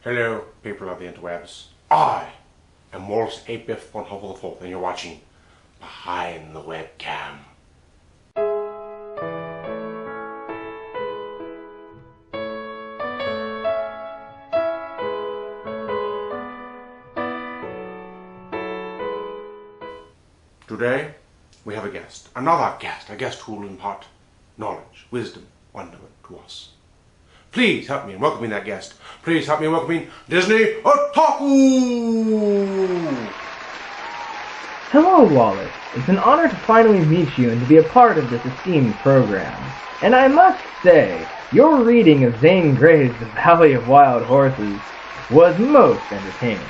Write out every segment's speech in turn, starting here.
Hello, people of the interwebs. I am Wallace 8-Biff 1 Hubble the Fourth, and you're watching Behind the Webcam. Today, we have a guest, a guest who will impart knowledge, wisdom, wonder to us. Please help me in welcoming that guest. Please help me in welcoming DisneyOtoko! Hello, Wallace. It's an honor to finally meet you and to be a part of this esteemed program. And I must say, your reading of Zane Grey's The Valley of Wild Horses was most entertaining.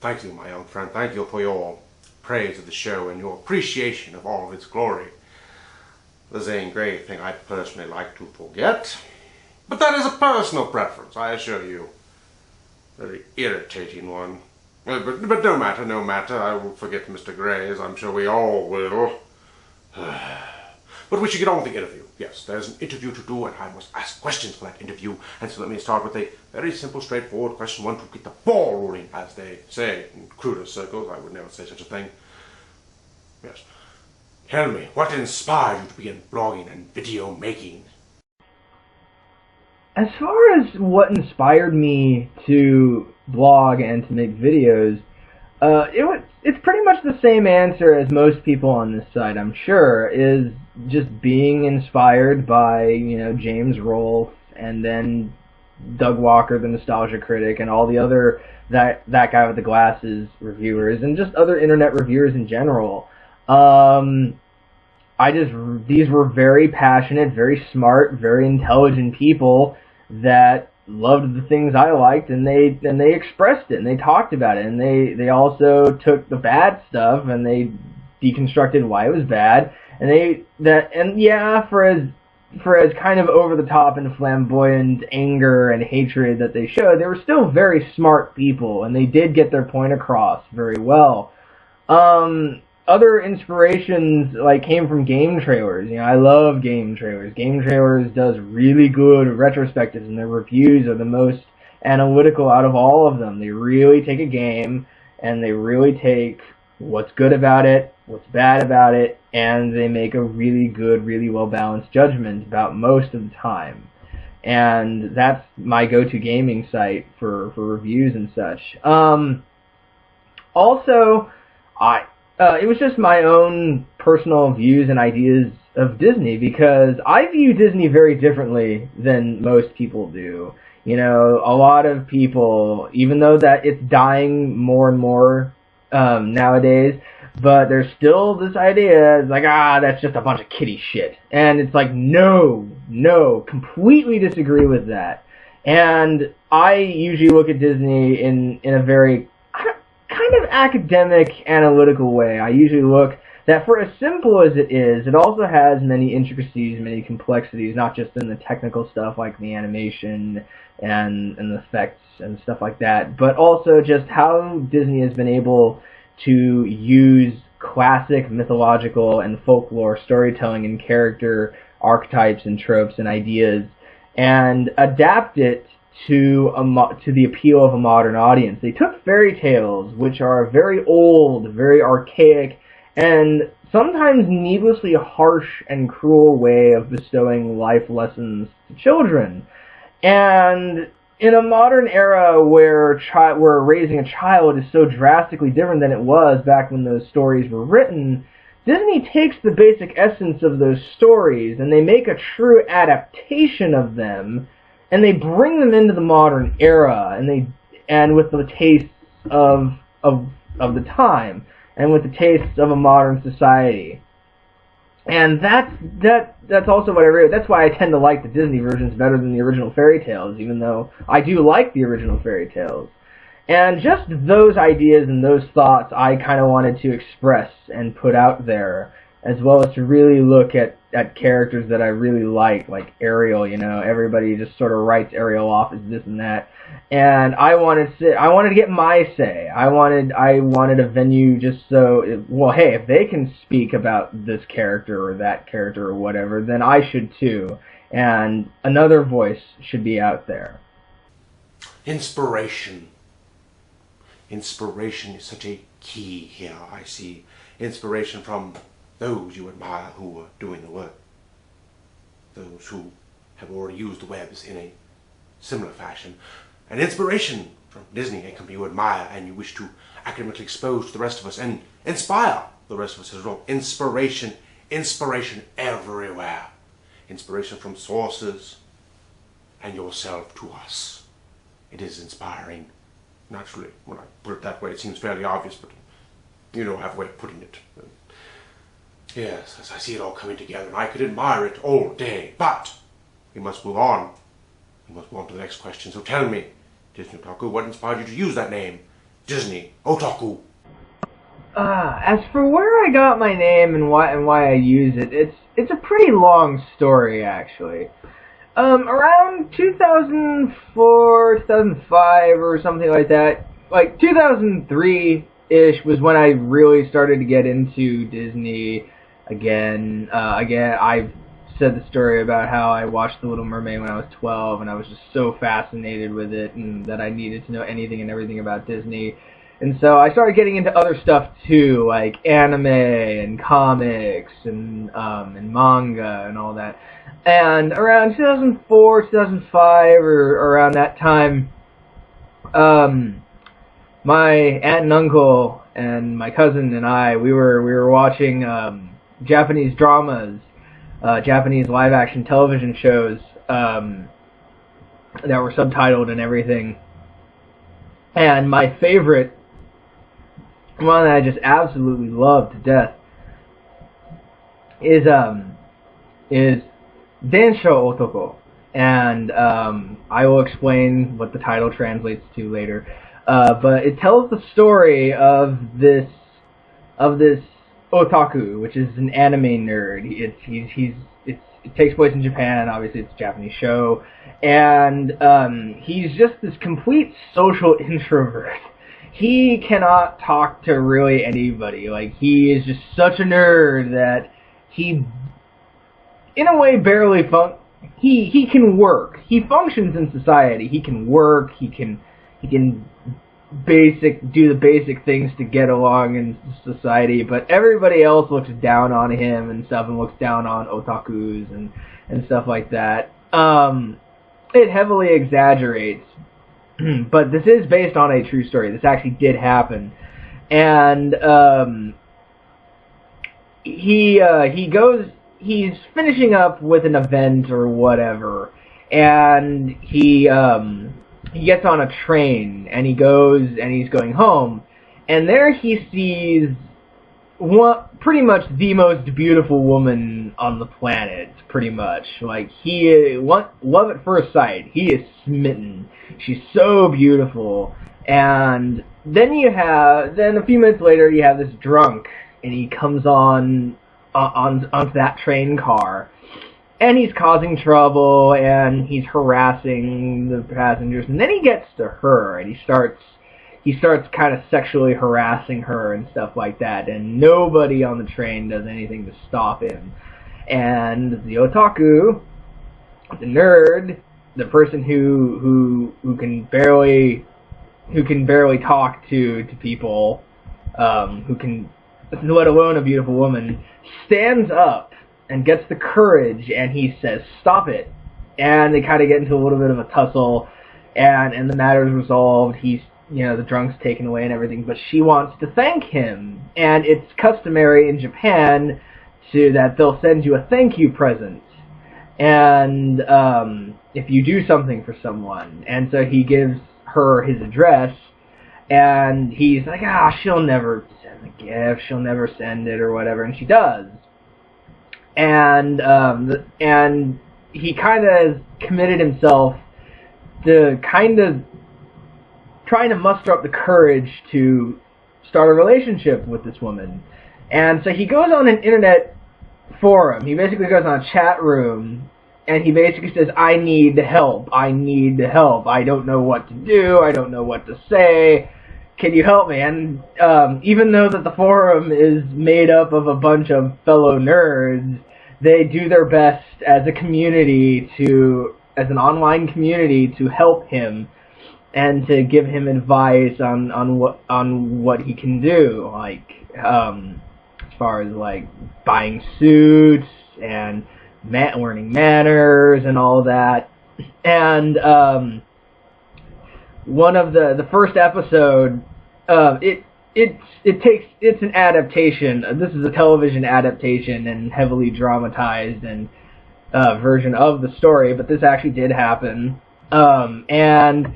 Thank you, my young friend. Thank you for your praise of the show and your appreciation of all of its glory. The Zane Grey thing I personally like to forget. But that is a personal preference, I assure you. Very irritating one. But no matter, no matter. I will forget Mr. Grey, as I'm sure we all will. But we should get on with the interview. Yes, there's an interview to do, and I must ask questions for that interview. And so let me start with a very simple, straightforward question. One to get the ball rolling, as they say in cruder circles. I would never say such a thing. Yes. Tell me, what inspired you to begin blogging and video making? As far as what inspired me to blog and to make videos, it's pretty much the same answer as most people on this site, I'm sure, is just being inspired by, James Rolfe and then Doug Walker, the Nostalgia Critic, and all the other that guy with the glasses reviewers, and just other internet reviewers in general. These were very passionate, very smart, very intelligent people that loved the things I liked, and they expressed it, and they talked about it, and they also took the bad stuff and they deconstructed why it was bad, for as kind of over the top and flamboyant anger and hatred that they showed, they were still very smart people, and they did get their point across very well. Other inspirations came from game trailers. I love game trailers. Game trailers does really good retrospectives, and their reviews are the most analytical out of all of them. They really take a game, and they really take what's good about it, what's bad about it, and they make a really good, really well-balanced judgment about most of the time. And that's my go-to gaming site for reviews and such. It was just my own personal views and ideas of Disney, because I view Disney very differently than most people do. A lot of people, even though that it's dying more and more nowadays, but there's still this idea, that's just a bunch of kiddie shit. And it's like, no, completely disagree with that. And I usually look at Disney in a very kind of academic, analytical way. I usually look that for as simple as it is, it also has many intricacies, many complexities, not just in the technical stuff like the animation and the effects and stuff like that, but also just how Disney has been able to use classic mythological and folklore storytelling and character archetypes and tropes and ideas and adapt it to the appeal of a modern audience. They took fairy tales, which are a very old, very archaic, and sometimes needlessly harsh and cruel way of bestowing life lessons to children. And in a modern era where raising a child is so drastically different than it was back when those stories were written, Disney takes the basic essence of those stories and they make a true adaptation of them, and they bring them into the modern era, and with the tastes of the time, and with the tastes of a modern society. And that's also what I read. That's why I tend to like the Disney versions better than the original fairy tales, even though I do like the original fairy tales. And just those ideas and those thoughts I kind of wanted to express and put out there, as well as to really look at characters that I really like Ariel. Everybody just sort of writes Ariel off as this and that, and I wanted to get my say. I wanted a venue just so, hey, if they can speak about this character or that character or whatever, then I should too, and another voice should be out there. Inspiration. Inspiration is such a key here. I see inspiration from those you admire who are doing the work. Those who have already used the webs in a similar fashion. And inspiration from Disney, a company you admire and you wish to academically expose to the rest of us and inspire the rest of us as well. Inspiration. Inspiration everywhere. Inspiration from sources and yourself to us. It is inspiring. Naturally, when I put it that way, it seems fairly obvious, but you don't have a way of putting it. Yes, as I see it all coming together, and I could admire it all day, but we must move on. We must move on to the next question. So tell me, DisneyOtoko, what inspired you to use that name, DisneyOtoko? As for where I got my name and why I use it, it's a pretty long story, actually. Around 2004, 2005, or something like that, like 2003-ish was when I really started to get into Disney again. I've said the story about how I watched The Little Mermaid when I was 12, and I was just so fascinated with it, and that I needed to know anything and everything about Disney. And so I started getting into other stuff too, like anime and comics and manga and all that. And around 2004, 2005, or around that time, my aunt and uncle and my cousin and I, we were watching Japanese dramas, Japanese live-action television shows that were subtitled and everything. And my favorite one that I just absolutely love to death is DisneyOtoko, and I will explain what the title translates to later. But it tells the story of this otaku, which is an anime nerd. It takes place in Japan. Obviously, it's a Japanese show, and he's just this complete social introvert. He cannot talk to really anybody. Like, he is just such a nerd that he, in a way, barely he can work. He functions in society. He can work. He can do the basic things to get along in society. But everybody else looks down on him and stuff, and looks down on otakus and stuff like that. It heavily exaggerates. But this is based on a true story. This actually did happen, and he's finishing up with an event or whatever, and he gets on a train and he's going home, and there he sees pretty much the most beautiful woman on the planet. Pretty much, like, love at first sight. He is smitten. She's so beautiful. And then a few minutes later, you have this drunk, and he comes onto that train car, and he's causing trouble, and he's harassing the passengers, and then he gets to her, and he starts kind of sexually harassing her and stuff like that, and nobody on the train does anything to stop him. And the otaku, the nerd, the person who can barely talk to people, who can, let alone a beautiful woman, stands up and gets the courage, and he says, "Stop it!" And they kind of get into a little bit of a tussle, and the matter is resolved. The drunk's taken away and everything, but she wants to thank him, and it's customary in Japan that they'll send you a thank you present, and if you do something for someone. And so he gives her his address, and he's like, she'll never send the gift, she'll never send it or whatever, and she does. And he kind of has committed himself to kind of trying to muster up the courage to start a relationship with this woman. And so he goes on an internet forum. He basically goes on a chat room, and he basically says, I need help. I don't know what to do. I don't know what to say. Can you help me? And even though that the forum is made up of a bunch of fellow nerds, they do their best as a community as an online community to help him. and to give him advice on what he can do, like as far as like buying suits and learning manners and all that. And one of the first episode, it's an adaptation. This is a television adaptation and heavily dramatized and version of the story, but this actually did happen. And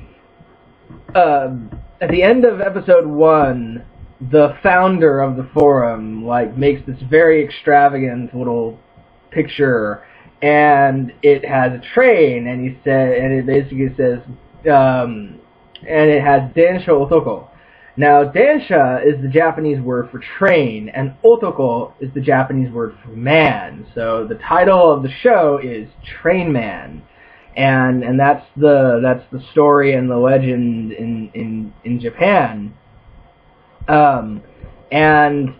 at the end of episode 1, the founder of the forum like makes this very extravagant little picture, and it has a train, and it basically says, and it has DisneyOtoko. Now, Densha is the Japanese word for train, and Otoko is the Japanese word for man. So the title of the show is Train Man, and that's the story and the legend in Japan. And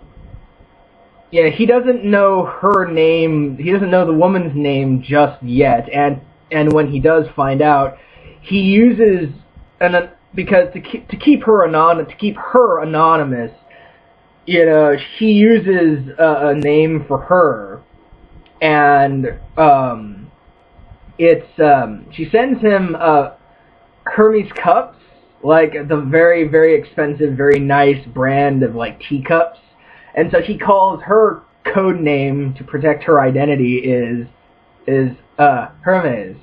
yeah, he doesn't know her name. He doesn't know the woman's name just yet. And when he does find out, he uses because to keep her anonymous, you know, he uses a name for her, and she sends him Hermes cups, like the very, very expensive, very nice brand of like teacups, and so he calls her code name to protect her identity is Hermes,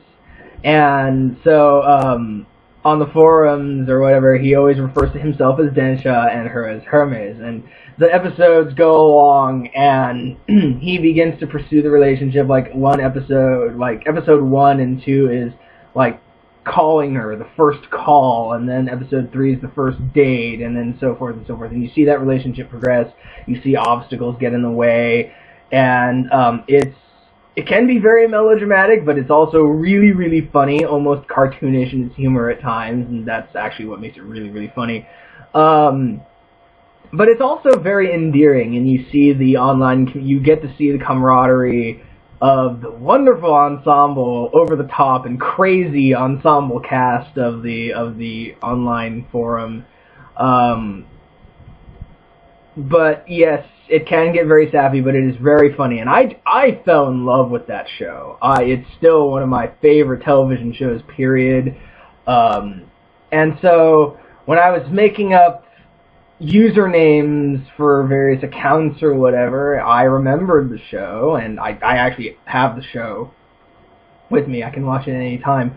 and so on the forums or whatever, he always refers to himself as Densha and her as Hermes. And the episodes go along, and he begins to pursue the relationship. Like episode 1 and 2 is like calling her, the first call, and then episode 3 is the first date, and then so forth and so forth. And you see that relationship progress. You see obstacles get in the way, and it can be very melodramatic, but it's also really, really funny, almost cartoonish in its humor at times, and that's actually what makes it really, really funny. But it's also very endearing, and you get to see the camaraderie of the wonderful ensemble, over the top and crazy ensemble cast of the online forum. But yes, it can get very sappy, but it is very funny, and I fell in love with that show. It's still one of my favorite television shows, period. And so when I was making up usernames for various accounts or whatever, I remembered the show, and I actually have the show with me. I can watch it at any time.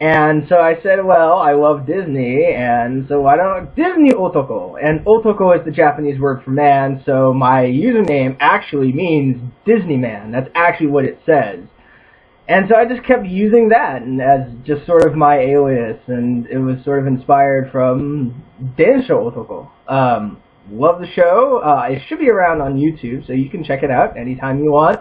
And so I said, well, I love Disney, and so why don't DisneyOtoko? And Otoko is the Japanese word for man, so my username actually means Disney Man. That's actually what it says. And so I just kept using that as just sort of my alias, and it was sort of inspired from DisneyOtoko. Love the show. It should be around on YouTube, so you can check it out anytime you want.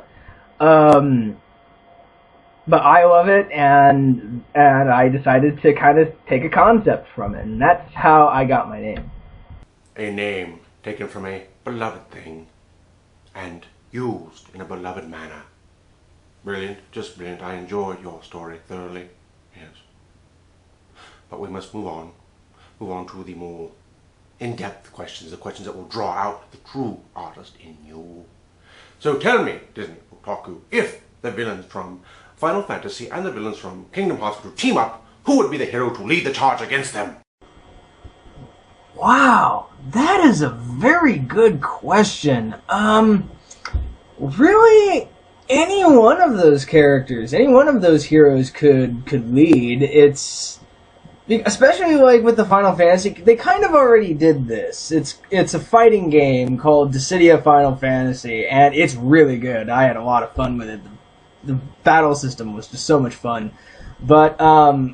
But I love it, and I decided to kind of take a concept from it, and that's how I got my name. A name taken from a beloved thing and used in a beloved manner. Brilliant, just brilliant. I enjoyed your story thoroughly, yes. But we must move on to the more in-depth questions, the questions that will draw out the true artist in you. So tell me, DisneyOtoko, if the villains from Final Fantasy and the villains from Kingdom Hearts were to team up, who would be the hero to lead the charge against them? Wow, that is a very good question. Really, any one of those characters, any one of those heroes could lead. It's especially like with the Final Fantasy, they kind of already did this. It's a fighting game called Dissidia Final Fantasy, and it's really good. I had a lot of fun with it. The battle system was just so much fun. But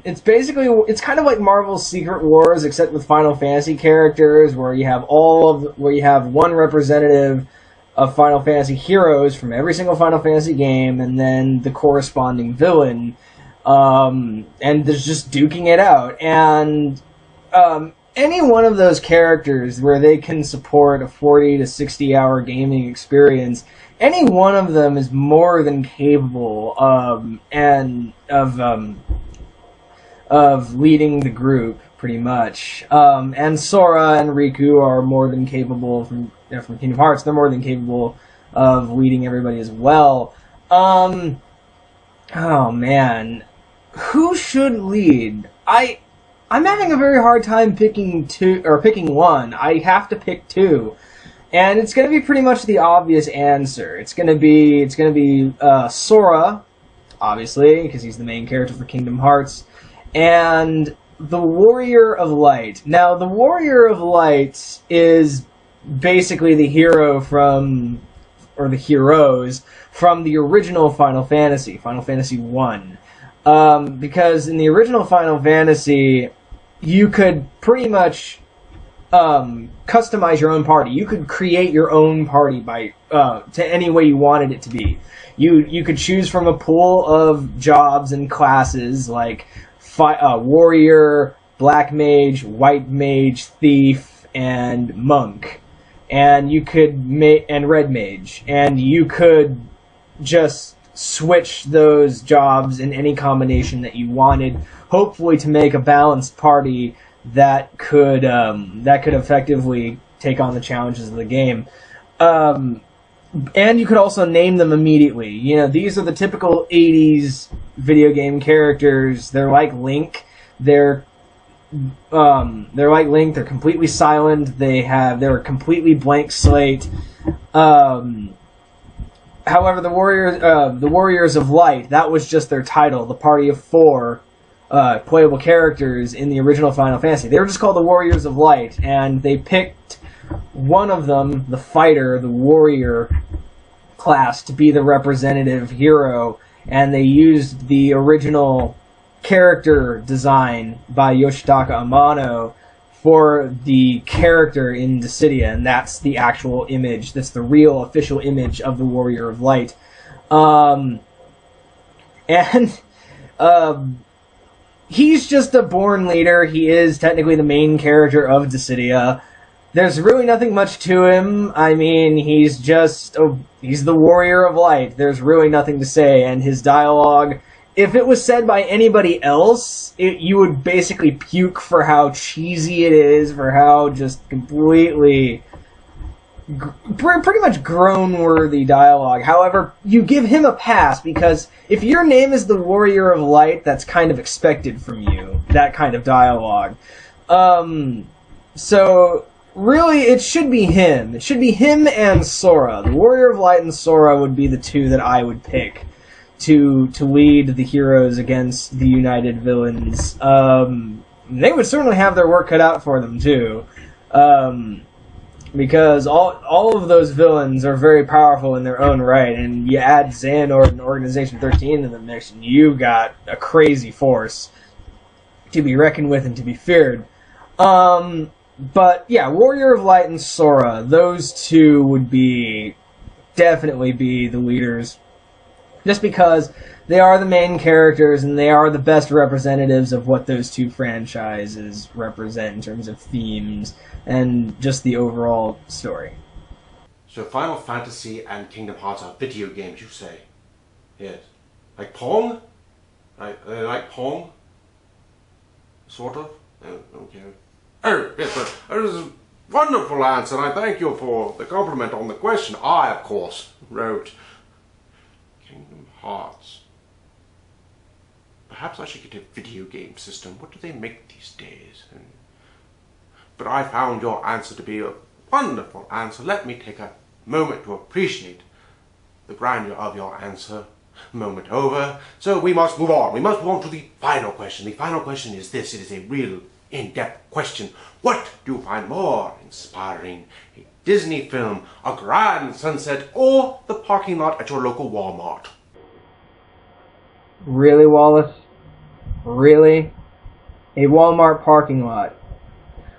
it's kind of like Marvel's Secret Wars, except with Final Fantasy characters, where you have one representative of Final Fantasy heroes from every single Final Fantasy game, and then the corresponding villain, and there's just duking it out. And any one of those characters where they can support a 40 to 60 hour gaming experience, any one of them is more than capable of leading the group. pretty much. And Sora and Riku are more than capable from Kingdom Hearts. They're more than capable of leading everybody as well. Oh man, who should lead? I'm having a very hard time picking one. I have to pick two, and it's going to be pretty much the obvious answer. It's going to be Sora, obviously, because he's the main character for Kingdom Hearts, and the Warrior of Light. Now, the Warrior of Light is basically the hero the heroes from the original Final Fantasy 1. Because in the original Final Fantasy, you could pretty much customize your own party. You could create your own party to any way you wanted it to be. You could choose from a pool of jobs and classes like warrior, black mage, white mage, thief, and monk, and you could and red mage, and you could just switch those jobs in any combination that you wanted, hopefully to make a balanced party that could effectively take on the challenges of the game. And you could also name them immediately. You know, these are the typical 80s video game characters. They're like Link. They're like Link. They're completely silent. They're a completely blank slate. However, the Warriors of Light, that was just their title. The party of 4 playable characters in the original Final Fantasy. They were just called the Warriors of Light, and they picked one of them, the fighter, the warrior class, to be the representative hero, and they used the original character design by Yoshitaka Amano for the character in Dissidia, and that's the actual image. That's the real official image of the Warrior of Light. He's just a born leader. He is technically the main character of Dissidia. There's really nothing much to him. I mean, he's the Warrior of Light. There's really nothing to say, and his dialogue, if it was said by anybody else, you would basically puke for how cheesy it is, for how just completely, pretty much groan-worthy dialogue. However, you give him a pass, because if your name is the Warrior of Light, that's kind of expected from you, that kind of dialogue. So really, it should be him. It should be him and Sora. The Warrior of Light and Sora would be the two that I would pick to lead the heroes against the united villains. They would certainly have their work cut out for them, too. Because all of those villains are very powerful in their own right, and you add Xehanort and Organization 13 to the mix, and you've got a crazy force to be reckoned with and to be feared. But yeah, Warrior of Light and Sora, those two would definitely be the leaders, just because they are the main characters and they are the best representatives of what those two franchises represent in terms of themes and just the overall story. So Final Fantasy and Kingdom Hearts are video games, you say? Yes. Like Pong? Like Pong? Sort of? Oh, okay. Oh, yes, that is a wonderful answer, and I thank you for the compliment on the question. I, of course, wrote Kingdom Hearts. Perhaps I should get a video game system. What do they make these days? But I found your answer to be a wonderful answer. Let me take a moment to appreciate the grandeur of your answer. Moment over. So we must move on. We must move on to the final question. The final question is this. It is a real in-depth question. What do you find more inspiring? A Disney film, a grand sunset, or the parking lot at your local Walmart? Really, Wallace? Really? A Walmart parking lot?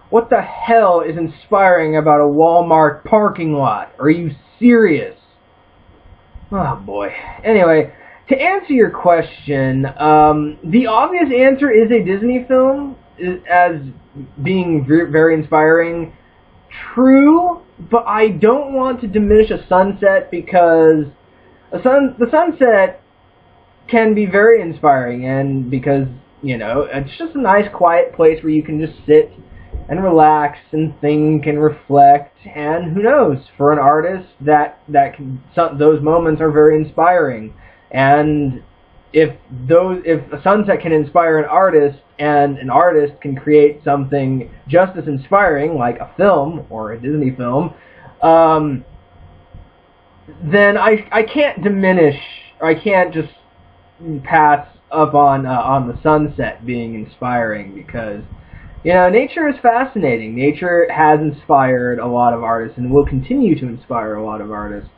What the hell is inspiring about a Walmart parking lot? Are you serious? Oh boy. Anyway, to answer your question, the obvious answer is a Disney film as being very inspiring. True, but I don't want to diminish a sunset, because the sunset can be very inspiring, and because You know, it's just a nice, quiet place where you can just sit and relax and think and reflect. And who knows, for an artist, those moments are very inspiring. And if a sunset can inspire an artist, and an artist can create something just as inspiring, like a film or a Disney film, then I can't diminish, or I can't just pass up on the sunset being inspiring, because, you know, nature is fascinating. Nature has inspired a lot of artists and will continue to inspire a lot of artists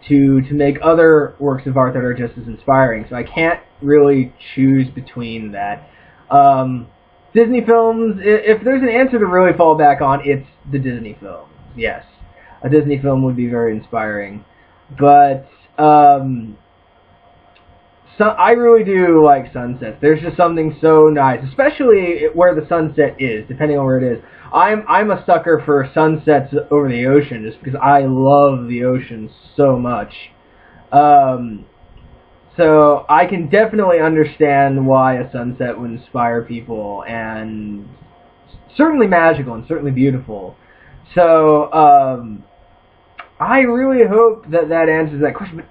to make other works of art that are just as inspiring. So I can't really choose between that. Disney films, if there's an answer to really fall back on, it's the Disney films. Yes, a Disney film would be very inspiring. But I really do like sunsets. There's just something so nice, especially where the sunset is, depending on where it is. I'm a sucker for sunsets over the ocean, just because I love the ocean so much. So I can definitely understand why a sunset would inspire people, and certainly magical and certainly beautiful. So I really hope that answers that question. But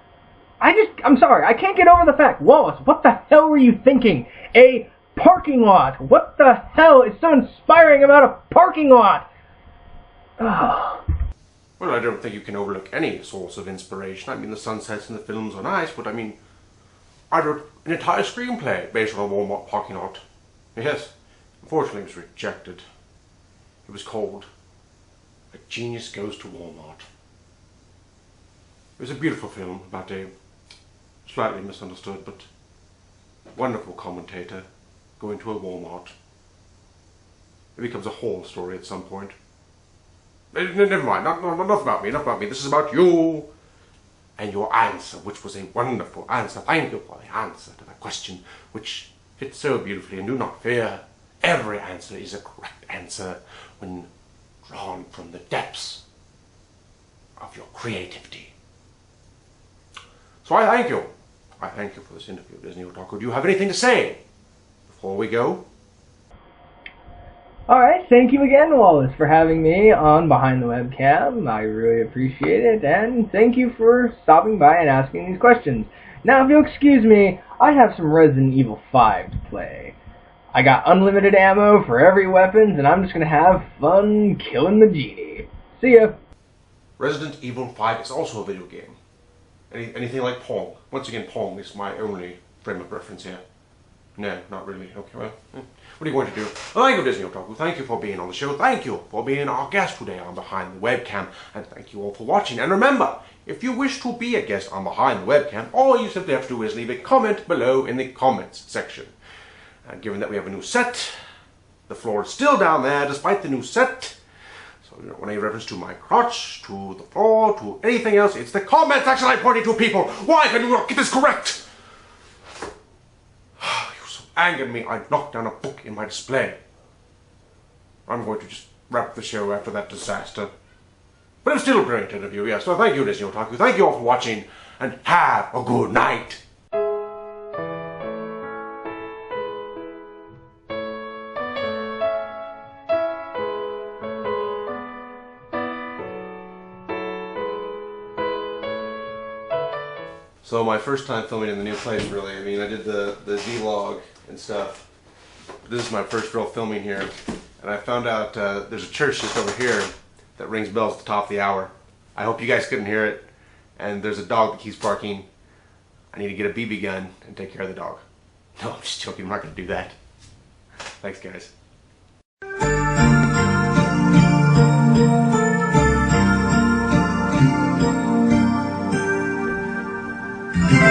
I'm sorry, I can't get over the fact, Wallace, what the hell were you thinking? A parking lot. What the hell is so inspiring about a parking lot? Well, I don't think you can overlook any source of inspiration. I mean, the sunsets in the films are nice, but I mean, I wrote an entire screenplay based on a Walmart parking lot. Yes, unfortunately it was rejected. It was called A Genius Goes to Walmart. It was a beautiful film about a slightly misunderstood but wonderful commentator going to a Walmart. It becomes a whole story at some point. Never mind, enough about me, This is about you and your answer, which was a wonderful answer. Thank you for the answer to that question, which fits so beautifully, and do not fear. Every answer is a correct answer when drawn from the depths of your creativity. So I thank you. I thank you for this interview, DisneyOtoko. Do you have anything to say before we go? Alright, thank you again, Wallace, for having me on Behind the Webcam. I really appreciate it, and thank you for stopping by and asking these questions. Now, if you'll excuse me, I have some Resident Evil 5 to play. I got unlimited ammo for every weapon, and I'm just going to have fun killing the genie. See ya! Resident Evil 5 is also a video game. Anything like Pong. Once again, Pong is my only frame of reference here. No, not really. Okay, well, what are you going to do? Well, thank you, DisneyOtoko. Thank you for being on the show. Thank you for being our guest today on Behind the Webcam. And thank you all for watching. And remember, if you wish to be a guest on Behind the Webcam, all you simply have to do is leave a comment below in the comments section. And given that we have a new set, the floor is still down there despite the new set. So you don't want any reference to my crotch, to the floor, to anything else. It's the comment section I'm pointing to, people. Why can you not get this correct? You so angered me, I knocked down a book in my display. I'm going to just wrap the show after that disaster. But it was still a brilliant interview, yes. So thank you, DisneyOtoko. Thank you all for watching, and have a good night. So my first time filming in the new place, really. I mean, I did the vlog and stuff. This is my first real filming here. And I found out there's a church just over here that rings bells at the top of the hour. I hope you guys couldn't hear it. And there's a dog that keeps barking. I need to get a BB gun and take care of the dog. No, I'm just joking. I'm not going to do that. Thanks, guys. Yeah.